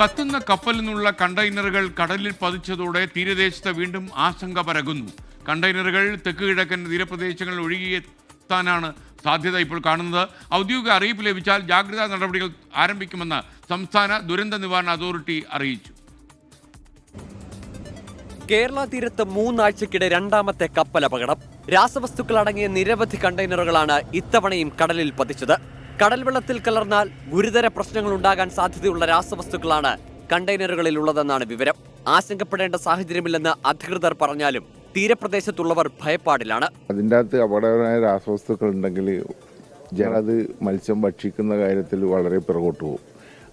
കത്തുന്ന കപ്പലിൽ നിന്നുള്ള കണ്ടെയ്നറുകൾ കടലിൽ പതിച്ചതോടെ തീരദേശത്ത് വീണ്ടും ആശങ്ക പരകുന്നു. കണ്ടെയ്നറുകൾ തെക്ക് കിഴക്കൻ തീരപ്രദേശങ്ങളിൽ ഒഴുകിയെത്താനാണ് സാധ്യത ഇപ്പോൾ കാണുന്നത്. ഔദ്യോഗിക അറിയിപ്പ് ലഭിച്ചാൽ ജാഗ്രതാ നടപടികൾ ആരംഭിക്കുമെന്ന് സംസ്ഥാന ദുരന്ത നിവാരണ അതോറിറ്റി അറിയിച്ചു. കേരള തീരത്ത് 3 ആഴ്ചക്കിടെ രണ്ടാമത്തെ കപ്പൽ അപകടം. രാസവസ്തുക്കൾ അടങ്ങിയ നിരവധി കണ്ടെയ്നറുകളാണ് ഇത്തവണയും കടലിൽ പതിച്ചത്. കടൽ വെള്ളത്തിൽ കലർന്നാൽ ഗുരുതര പ്രശ്നങ്ങൾ ഉണ്ടാകാൻ സാധ്യതയുള്ള രാസവസ്തുക്കളാണ് കണ്ടെയ്നറുകളിൽ ഉള്ളതെന്നാണ് വിവരം. ആശങ്കപ്പെടേണ്ട സാഹചര്യമില്ലെന്ന് അധികൃതർ പറഞ്ഞാലും തീരപ്രദേശത്തുള്ളവർ ഭയപ്പാടിലാണ്. അതിൻ്റെ അകത്ത് അപകടകരമായ രാസവസ്തുക്കൾ ഉണ്ടെങ്കിൽ അത് മത്സ്യം ഭക്ഷിക്കുന്ന കാര്യത്തിൽ വളരെ പിറകോട്ട് പോകും.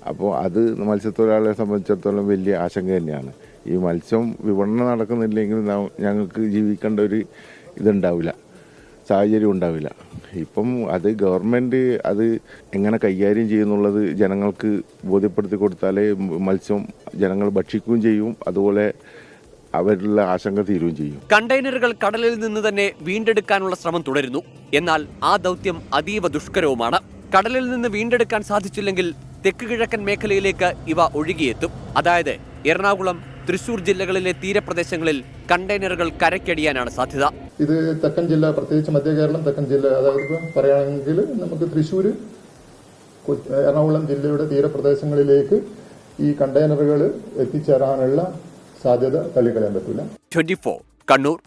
അപ്പോൾ അത് മത്സ്യത്തൊഴിലാളികളെ സംബന്ധിച്ചിടത്തോളം വലിയ ആശങ്ക തന്നെയാണ്. ഈ മത്സ്യം വിപണനം നടക്കുന്നില്ലെങ്കിൽ ഞങ്ങൾക്ക് ജീവിക്കേണ്ട ഒരു ഇതുണ്ടാവില്ല, സാഹചര്യം ഉണ്ടാവില്ല. ഇപ്പം അത് ഗവൺമെൻറ് അത് എങ്ങനെ കൈകാര്യം ചെയ്യുന്നുള്ളത് ജനങ്ങൾക്ക് ബോധ്യപ്പെടുത്തി കൊടുത്താലേ മത്സ്യം ജനങ്ങൾ ഭക്ഷിക്കുകയും ചെയ്യും, അതുപോലെ അവരുടെ ആശങ്ക തീരുകയും ചെയ്യും. കണ്ടെയ്നറുകൾ കടലിൽ നിന്ന് തന്നെ വീണ്ടെടുക്കാനുള്ള ശ്രമം തുടരുന്നു. എന്നാൽ ആ ദൗത്യം അതീവ ദുഷ്കരവുമാണ്. കടലിൽ നിന്ന് വീണ്ടെടുക്കാൻ സാധിച്ചില്ലെങ്കിൽ തെക്ക് കിഴക്കൻ മേഖലയിലേക്ക് ഇവ ഒഴുകിയെത്തും. അതായത് എറണാകുളം, തൃശൂർ ജില്ലകളിലെ തീരപ്രദേശങ്ങളിൽ കണ്ടെയ്നറുകൾ കരയ്ക്കടിയാനാണ് സാധ്യത. ഇത് തെക്കൻ ജില്ല, പ്രത്യേകിച്ച് മധ്യ കേരളം തെക്കൻ ജില്ല, അതായത് പറയുകയാണെങ്കിൽ നമുക്ക് തൃശ്ശൂർ, എറണാകുളം ജില്ലയുടെ തീരപ്രദേശങ്ങളിലേക്ക് ഈ കണ്ടെയ്നറുകൾ എത്തിച്ചേരാനുള്ള സാധ്യത തള്ളിക്കളയാൻ പറ്റില്ല. 24 കണ്ണൂർ.